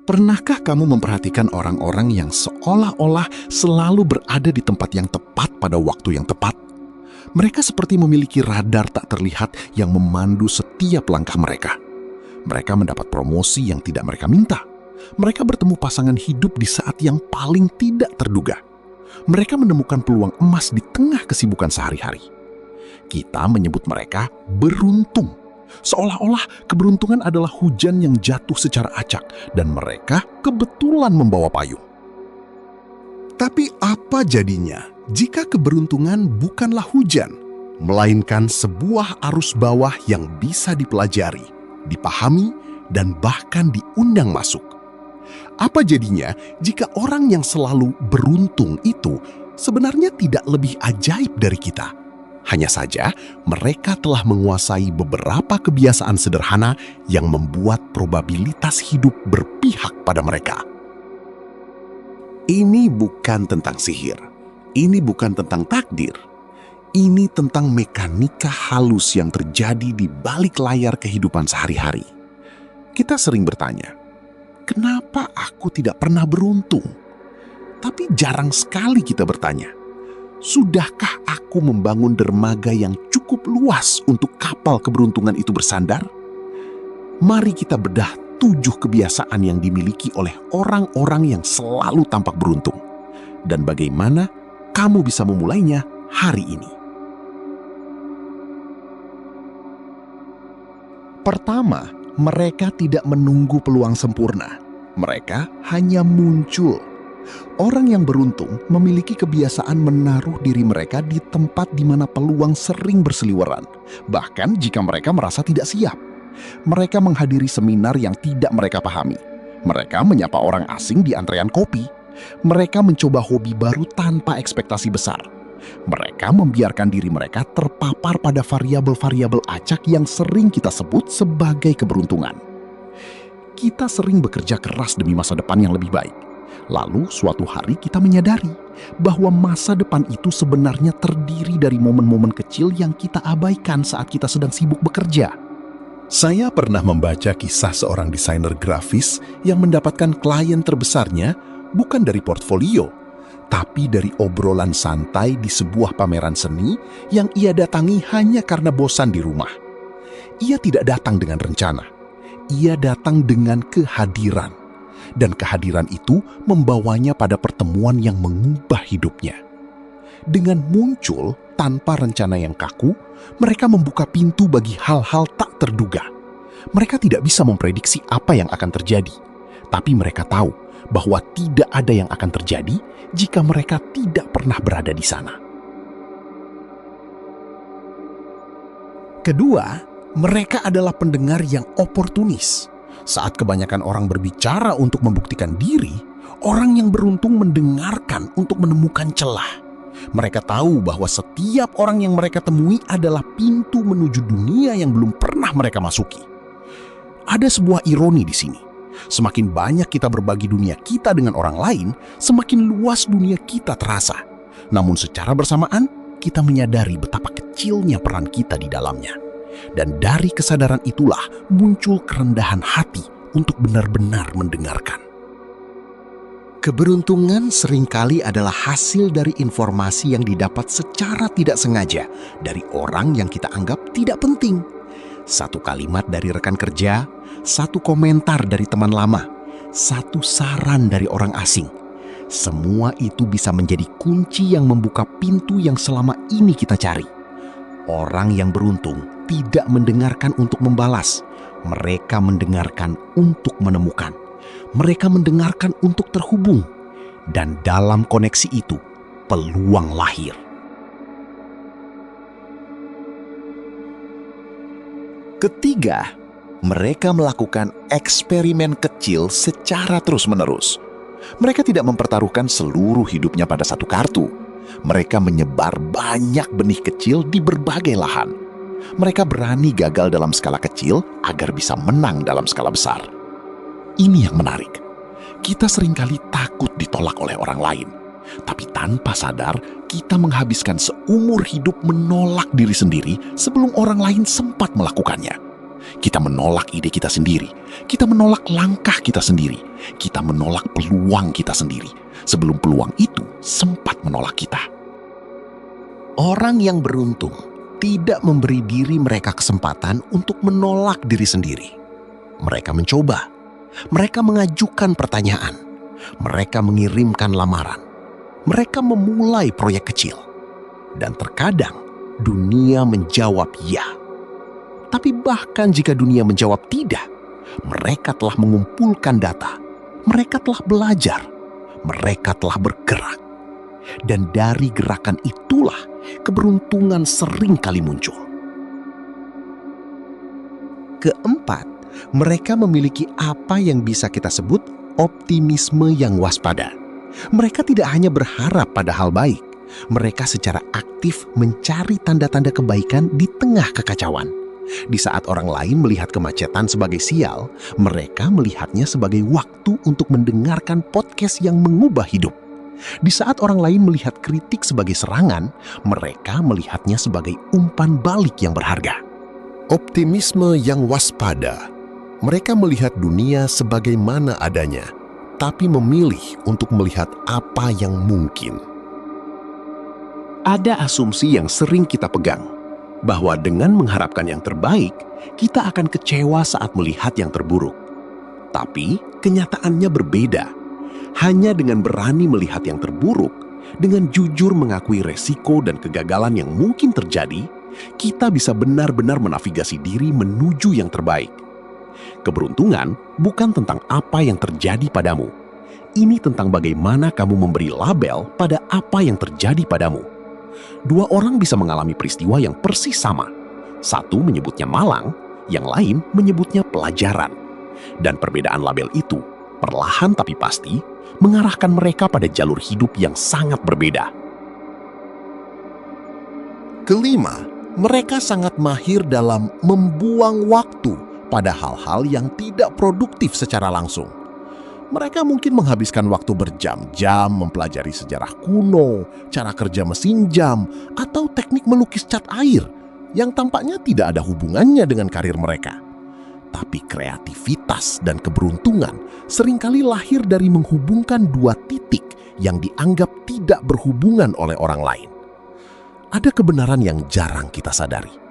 Pernahkah kamu memperhatikan orang-orang yang seolah-olah selalu berada di tempat yang tepat pada waktu yang tepat? Mereka seperti memiliki radar tak terlihat yang memandu setiap langkah mereka. Mereka mendapat promosi yang tidak mereka minta. Mereka bertemu pasangan hidup di saat yang paling tidak terduga. Mereka menemukan peluang emas di tengah kesibukan sehari-hari. Kita menyebut mereka beruntung. Seolah-olah keberuntungan adalah hujan yang jatuh secara acak dan mereka kebetulan membawa payung. Tapi apa jadinya jika keberuntungan bukanlah hujan, melainkan sebuah arus bawah yang bisa dipelajari, dipahami, dan bahkan diundang masuk? Apa jadinya jika orang yang selalu beruntung itu sebenarnya tidak lebih ajaib dari kita? Hanya saja mereka telah menguasai beberapa kebiasaan sederhana yang membuat probabilitas hidup berpihak pada mereka. Ini bukan tentang sihir, ini bukan tentang takdir. Ini tentang mekanika halus yang terjadi di balik layar kehidupan sehari-hari. Kita sering bertanya, kenapa aku tidak pernah beruntung? Tapi jarang sekali kita bertanya, sudahkah aku membangun dermaga yang cukup luas untuk kapal keberuntungan itu bersandar? Mari kita bedah 7 kebiasaan yang dimiliki oleh orang-orang yang selalu tampak beruntung. Dan bagaimana kamu bisa memulainya hari ini. Pertama, mereka tidak menunggu peluang sempurna. Mereka hanya muncul. Orang yang beruntung memiliki kebiasaan menaruh diri mereka di tempat di mana peluang sering berseliweran, bahkan jika mereka merasa tidak siap. Mereka menghadiri seminar yang tidak mereka pahami. Mereka menyapa orang asing di antrean kopi. Mereka mencoba hobi baru tanpa ekspektasi besar. Mereka membiarkan diri mereka terpapar pada variabel-variabel acak yang sering kita sebut sebagai keberuntungan. Kita sering bekerja keras demi masa depan yang lebih baik. Lalu suatu hari kita menyadari bahwa masa depan itu sebenarnya terdiri dari momen-momen kecil yang kita abaikan saat kita sedang sibuk bekerja. Saya pernah membaca kisah seorang desainer grafis yang mendapatkan klien terbesarnya bukan dari portfolio, tapi dari obrolan santai di sebuah pameran seni yang ia datangi hanya karena bosan di rumah. Ia tidak datang dengan rencana, ia datang dengan kehadiran. Dan kehadiran itu membawanya pada pertemuan yang mengubah hidupnya. Dengan muncul tanpa rencana yang kaku, mereka membuka pintu bagi hal-hal tak terduga. Mereka tidak bisa memprediksi apa yang akan terjadi, tapi mereka tahu bahwa tidak ada yang akan terjadi jika mereka tidak pernah berada di sana. Kedua, mereka adalah pendengar yang oportunis. Saat kebanyakan orang berbicara untuk membuktikan diri, orang yang beruntung mendengarkan untuk menemukan celah. Mereka tahu bahwa setiap orang yang mereka temui adalah pintu menuju dunia yang belum pernah mereka masuki. Ada sebuah ironi di sini. Semakin banyak kita berbagi dunia kita dengan orang lain, semakin luas dunia kita terasa. Namun secara bersamaan, kita menyadari betapa kecilnya peran kita di dalamnya. Dan dari kesadaran itulah muncul kerendahan hati untuk benar-benar mendengarkan. Keberuntungan seringkali adalah hasil dari informasi yang didapat secara tidak sengaja dari orang yang kita anggap tidak penting. Satu kalimat dari rekan kerja, satu komentar dari teman lama, satu saran dari orang asing. Semua itu bisa menjadi kunci yang membuka pintu yang selama ini kita cari. Orang yang beruntung tidak mendengarkan untuk membalas. Mereka mendengarkan untuk menemukan. Mereka mendengarkan untuk terhubung. Dan dalam koneksi itu, peluang lahir. Ketiga, mereka melakukan eksperimen kecil secara terus-menerus. Mereka tidak mempertaruhkan seluruh hidupnya pada satu kartu. Mereka menyebar banyak benih kecil di berbagai lahan. Mereka berani gagal dalam skala kecil agar bisa menang dalam skala besar. Ini yang menarik. Kita seringkali takut ditolak oleh orang lain. Tapi tanpa sadar, kita menghabiskan seumur hidup menolak diri sendiri sebelum orang lain sempat melakukannya. Kita menolak ide kita sendiri. Kita menolak langkah kita sendiri. Kita menolak peluang kita sendiri. Sebelum peluang itu sempat menolak kita. Orang yang beruntung tidak memberi diri mereka kesempatan untuk menolak diri sendiri. Mereka mencoba. Mereka mengajukan pertanyaan. Mereka mengirimkan lamaran. Mereka memulai proyek kecil. Dan terkadang dunia menjawab ya. Tapi bahkan jika dunia menjawab tidak, mereka telah mengumpulkan data, mereka telah belajar, mereka telah bergerak. Dan dari gerakan itulah keberuntungan sering kali muncul. Keempat, mereka memiliki apa yang bisa kita sebut optimisme yang waspada. Mereka tidak hanya berharap pada hal baik, mereka secara aktif mencari tanda-tanda kebaikan di tengah kekacauan. Di saat orang lain melihat kemacetan sebagai sial, mereka melihatnya sebagai waktu untuk mendengarkan podcast yang mengubah hidup. Di saat orang lain melihat kritik sebagai serangan, mereka melihatnya sebagai umpan balik yang berharga. Optimisme yang waspada. Mereka melihat dunia sebagaimana adanya, tapi memilih untuk melihat apa yang mungkin. Ada asumsi yang sering kita pegang, bahwa dengan mengharapkan yang terbaik, kita akan kecewa saat melihat yang terburuk. Tapi kenyataannya berbeda. Hanya dengan berani melihat yang terburuk, dengan jujur mengakui resiko dan kegagalan yang mungkin terjadi, kita bisa benar-benar menavigasi diri menuju yang terbaik. Keberuntungan bukan tentang apa yang terjadi padamu. Ini tentang bagaimana kamu memberi label pada apa yang terjadi padamu. Dua orang bisa mengalami peristiwa yang persis sama. Satu menyebutnya malang, yang lain menyebutnya pelajaran. Dan perbedaan label itu, perlahan tapi pasti, mengarahkan mereka pada jalur hidup yang sangat berbeda. Kelima, mereka sangat mahir dalam membuang waktu pada hal-hal yang tidak produktif secara langsung. Mereka mungkin menghabiskan waktu berjam-jam mempelajari sejarah kuno, cara kerja mesin jam, atau teknik melukis cat air yang tampaknya tidak ada hubungannya dengan karir mereka. Tapi kreativitas dan keberuntungan seringkali lahir dari menghubungkan dua titik yang dianggap tidak berhubungan oleh orang lain. Ada kebenaran yang jarang kita sadari.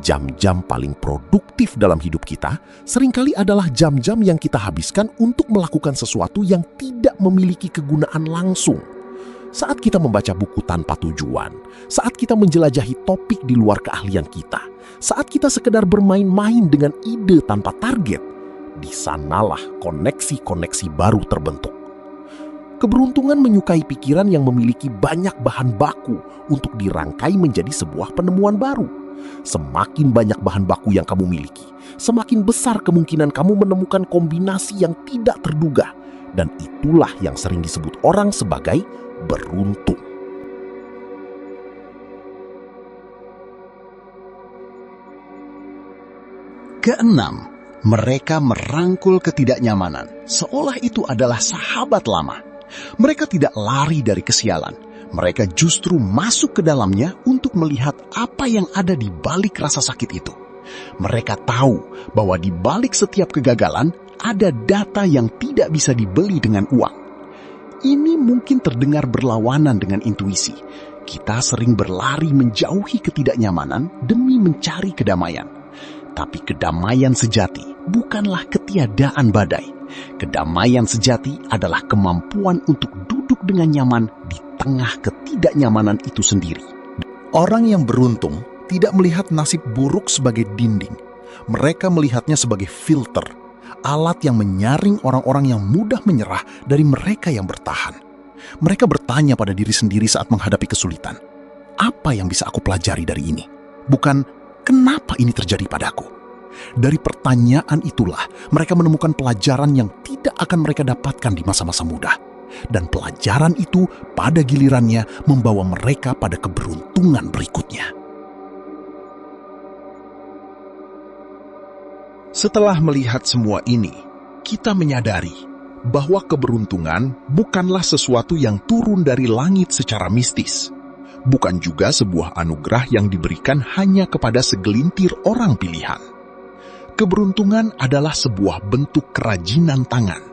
Jam-jam paling produktif dalam hidup kita seringkali adalah jam-jam yang kita habiskan untuk melakukan sesuatu yang tidak memiliki kegunaan langsung. Saat kita membaca buku tanpa tujuan, saat kita menjelajahi topik di luar keahlian kita, saat kita sekedar bermain-main dengan ide tanpa target, di sanalah koneksi-koneksi baru terbentuk. Keberuntungan menyukai pikiran yang memiliki banyak bahan baku untuk dirangkai menjadi sebuah penemuan baru. Semakin banyak bahan baku yang kamu miliki, semakin besar kemungkinan kamu menemukan kombinasi yang tidak terduga. Dan itulah yang sering disebut orang sebagai beruntung. Keenam, mereka merangkul ketidaknyamanan, seolah itu adalah sahabat lama. Mereka tidak lari dari kesialan. Mereka justru masuk ke dalamnya untuk melihat apa yang ada di balik rasa sakit itu. Mereka tahu bahwa di balik setiap kegagalan ada data yang tidak bisa dibeli dengan uang. Ini mungkin terdengar berlawanan dengan intuisi. Kita sering berlari menjauhi ketidaknyamanan demi mencari kedamaian. Tapi kedamaian sejati bukanlah ketiadaan badai. Kedamaian sejati adalah kemampuan untuk duduk dengan nyaman di tengah ketidaknyamanan itu sendiri. Orang yang beruntung tidak melihat nasib buruk sebagai dinding. Mereka melihatnya sebagai filter, alat yang menyaring orang-orang yang mudah menyerah dari mereka yang bertahan. Mereka bertanya pada diri sendiri saat menghadapi kesulitan, apa yang bisa aku pelajari dari ini? Bukan, kenapa ini terjadi padaku? Dari pertanyaan itulah mereka menemukan pelajaran yang tidak akan mereka dapatkan di masa-masa muda. Dan pelajaran itu pada gilirannya membawa mereka pada keberuntungan berikutnya. Setelah melihat semua ini, kita menyadari bahwa keberuntungan bukanlah sesuatu yang turun dari langit secara mistis. Bukan juga sebuah anugerah yang diberikan hanya kepada segelintir orang pilihan. Keberuntungan adalah sebuah bentuk kerajinan tangan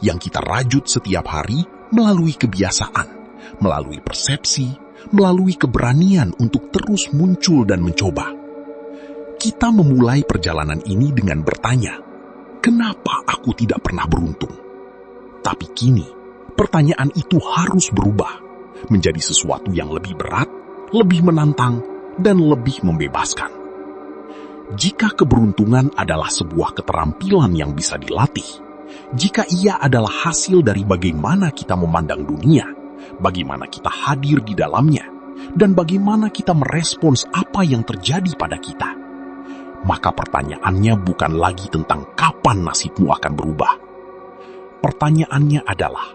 yang kita rajut setiap hari melalui kebiasaan, melalui persepsi, melalui keberanian untuk terus muncul dan mencoba. Kita memulai perjalanan ini dengan bertanya, kenapa aku tidak pernah beruntung? Tapi kini, pertanyaan itu harus berubah menjadi sesuatu yang lebih berat, lebih menantang, dan lebih membebaskan. Jika keberuntungan adalah sebuah keterampilan yang bisa dilatih, jika ia adalah hasil dari bagaimana kita memandang dunia, bagaimana kita hadir di dalamnya, dan bagaimana kita merespons apa yang terjadi pada kita, maka pertanyaannya bukan lagi tentang kapan nasibmu akan berubah. Pertanyaannya adalah,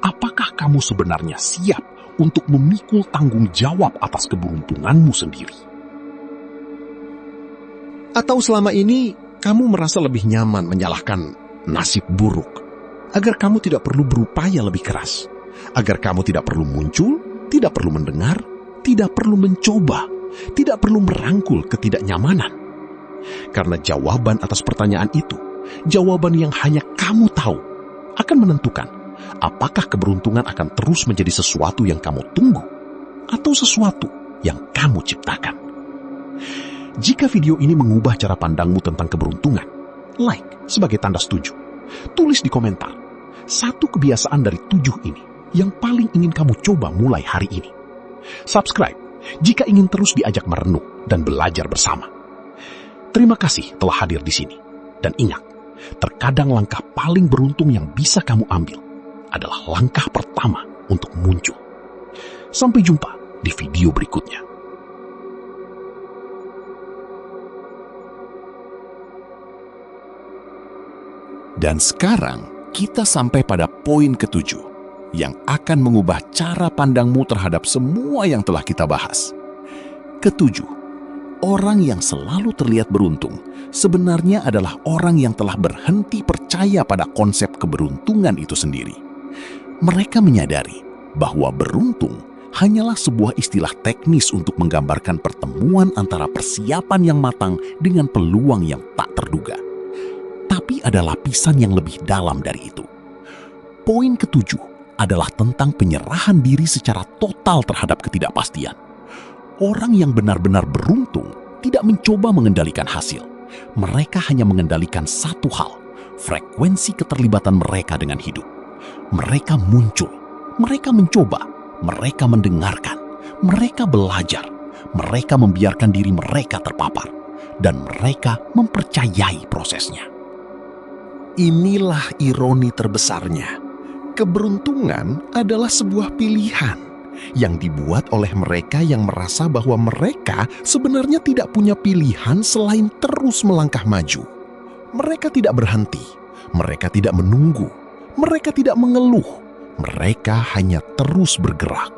apakah kamu sebenarnya siap untuk memikul tanggung jawab atas keberuntunganmu sendiri? Atau selama ini kamu merasa lebih nyaman menyalahkan nasib buruk, agar kamu tidak perlu berupaya lebih keras, agar kamu tidak perlu muncul, tidak perlu mendengar, tidak perlu mencoba, tidak perlu merangkul ketidaknyamanan. Karena jawaban atas pertanyaan itu, jawaban yang hanya kamu tahu, akan menentukan apakah keberuntungan akan terus menjadi sesuatu yang kamu tunggu, atau sesuatu yang kamu ciptakan. Jika video ini mengubah cara pandangmu tentang keberuntungan, like sebagai tanda setuju. Tulis di komentar, satu kebiasaan dari 7 ini yang paling ingin kamu coba mulai hari ini. Subscribe jika ingin terus diajak merenung dan belajar bersama. Terima kasih telah hadir di sini. Dan ingat, terkadang langkah paling beruntung yang bisa kamu ambil adalah langkah pertama untuk muncul. Sampai jumpa di video berikutnya. Dan sekarang kita sampai pada poin ke-7 yang akan mengubah cara pandangmu terhadap semua yang telah kita bahas. Ke-7, orang yang selalu terlihat beruntung sebenarnya adalah orang yang telah berhenti percaya pada konsep keberuntungan itu sendiri. Mereka menyadari bahwa beruntung hanyalah sebuah istilah teknis untuk menggambarkan pertemuan antara persiapan yang matang dengan peluang yang tak terduga. Tapi ada lapisan yang lebih dalam dari itu. Poin ke-7 adalah tentang penyerahan diri secara total terhadap ketidakpastian. Orang yang benar-benar beruntung tidak mencoba mengendalikan hasil. Mereka hanya mengendalikan satu hal, frekuensi keterlibatan mereka dengan hidup. Mereka muncul, mereka mencoba, mereka mendengarkan, mereka belajar, mereka membiarkan diri mereka terpapar, dan mereka mempercayai prosesnya. Inilah ironi terbesarnya. Keberuntungan adalah sebuah pilihan yang dibuat oleh mereka yang merasa bahwa mereka sebenarnya tidak punya pilihan selain terus melangkah maju. Mereka tidak berhenti, mereka tidak menunggu, mereka tidak mengeluh, mereka hanya terus bergerak.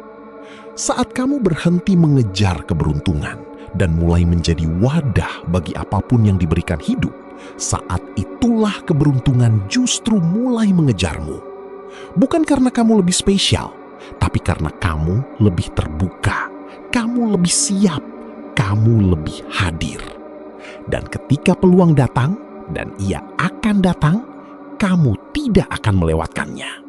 Saat kamu berhenti mengejar keberuntungan dan mulai menjadi wadah bagi apapun yang diberikan hidup, saat itulah keberuntungan justru mulai mengejarmu. Bukan karena kamu lebih spesial, tapi karena kamu lebih terbuka, kamu lebih siap, kamu lebih hadir. Dan ketika peluang datang, dan ia akan datang, kamu tidak akan melewatkannya.